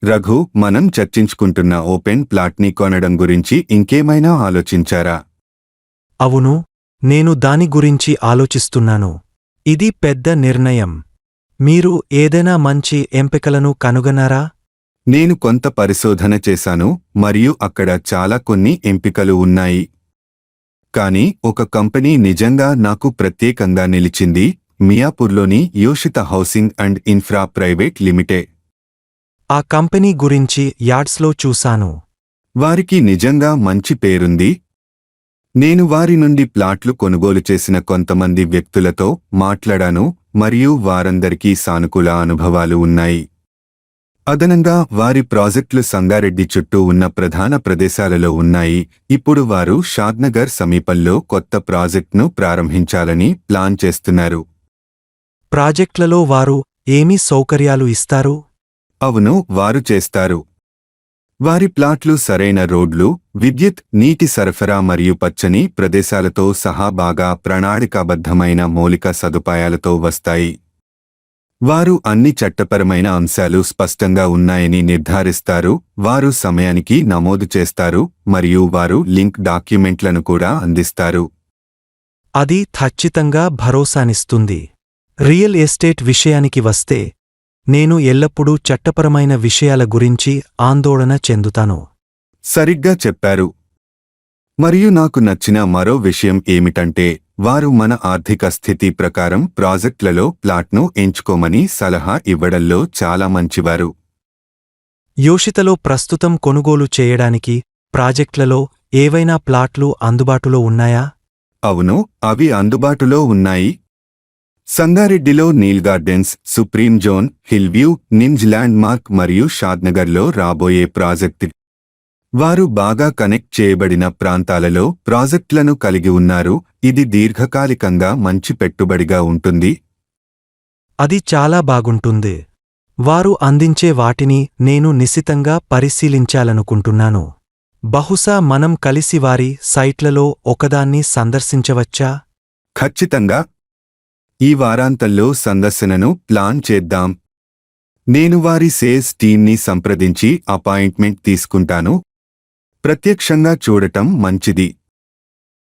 రఘు, మనం చర్చించుకుంటున్న ఓపెన్ ప్లాట్ని కొనడం గురించి ఇంకేమైనా ఆలోచించారా? అవును, నేను దాని గురించి ఆలోచిస్తున్నాను. ఇది పెద్ద నిర్ణయం. మీరు ఏదైనా మంచి ఎంపికలను కనుగొన్నారా? నేను కొంత పరిశోధన చేశాను మరియు అక్కడ చాలా కొన్ని ఎంపికలు ఉన్నాయి. కానీ ఒక కంపెనీ నిజంగా నాకు ప్రత్యేకంగా నిలిచింది, మియాపూర్లోని Yoshita housing and infra private limited. ఆ కంపెనీ గురించి యాడ్స్లో చూశాను. వారికి నిజంగా మంచి పేరుంది. నేను వారి నుండి ప్లాట్లు కొనుగోలు చేసిన కొంతమంది వ్యక్తులతో మాట్లాడాను మరియు వారందరికీ సానుకూల అనుభవాలు ఉన్నాయి. అదనంగా వారి ప్రాజెక్టులు సంగారెడ్డి చుట్టూ ఉన్న ప్రధాన ప్రదేశాలలో ఉన్నాయి. ఇప్పుడు వారు షాద్నగర్ సమీపంలో కొత్త ప్రాజెక్టును ప్రారంభించాలని ప్లాన్ చేస్తున్నారు. ప్రాజెక్ట్లలో వారు ఏమి సౌకర్యాలు ఇస్తారు? అవును, వారు చేస్తారు. వారి ప్లాట్లు సరైన రోడ్లు, విద్యుత్, నీటి సరఫరా మరియు పచ్చని ప్రదేశాలతో సహా బాగా ప్రణాళికాబద్ధమైన మౌలిక సదుపాయాలతో వస్తాయి. వారు అన్ని చట్టపరమైన అంశాలు స్పష్టంగా ఉన్నాయని నిర్ధారిస్తారు. వారు సమయానికి నమోదు చేస్తారు మరియు వారు లింక్ డాక్యుమెంట్లను కూడా అందిస్తారు. అది ఖచ్చితంగా భరోసానిస్తుంది. రియల్ ఎస్టేట్ విషయానికి వస్తే, నేను ఎల్లప్పుడూ చట్టపరమైన విషయాల గురించి ఆందోళన చెందుతాను. సరిగ్గా చెప్పారు. మరియు నాకు నచ్చిన మరో విషయం ఏమిటంటే, వారు మన ఆర్థిక స్థితి ప్రకారం ప్రాజెక్టులలో ప్లాట్ను ఎంచుకోమని సలహా ఇవ్వడంలో చాలా మంచివారు. యోషితలో ప్రస్తుతం కొనుగోలు చేయడానికి ప్రాజెక్ట్లలో ఏవైనా ప్లాట్లు అందుబాటులో ఉన్నాయా? అవును, అవి అందుబాటులో ఉన్నాయి. సంగారెడ్డిలో Neel Gardens, Supreme Zone, Hill View, NIMZ Landmark మరియు షాద్నగర్లో రాబోయే ప్రాజెక్టు. వారు బాగా కనెక్ట్ చేయబడిన ప్రాంతాలలో ప్రాజెక్టులను కలిగి ఉన్నారు. ఇది దీర్ఘకాలికంగా మంచి పెట్టుబడిగా ఉంటుంది. అది చాలా బాగుంటుంది. వారు అందించే వాటిని నేను నిశితంగా పరిశీలించాలనుకుంటున్నాను. బహుశా మనం కలిసి వారి సైట్లలో ఒకదాన్ని సందర్శించవచ్చా? ఖచ్చితంగా. ఈ వారాంతంలో సందర్శనను ప్లాన్ చేద్దాం. నేను వారి సేల్స్ టీంని సంప్రదించి అపాయింట్మెంట్ తీసుకుంటాను. ప్రత్యక్షంగా చూడటం మంచిది.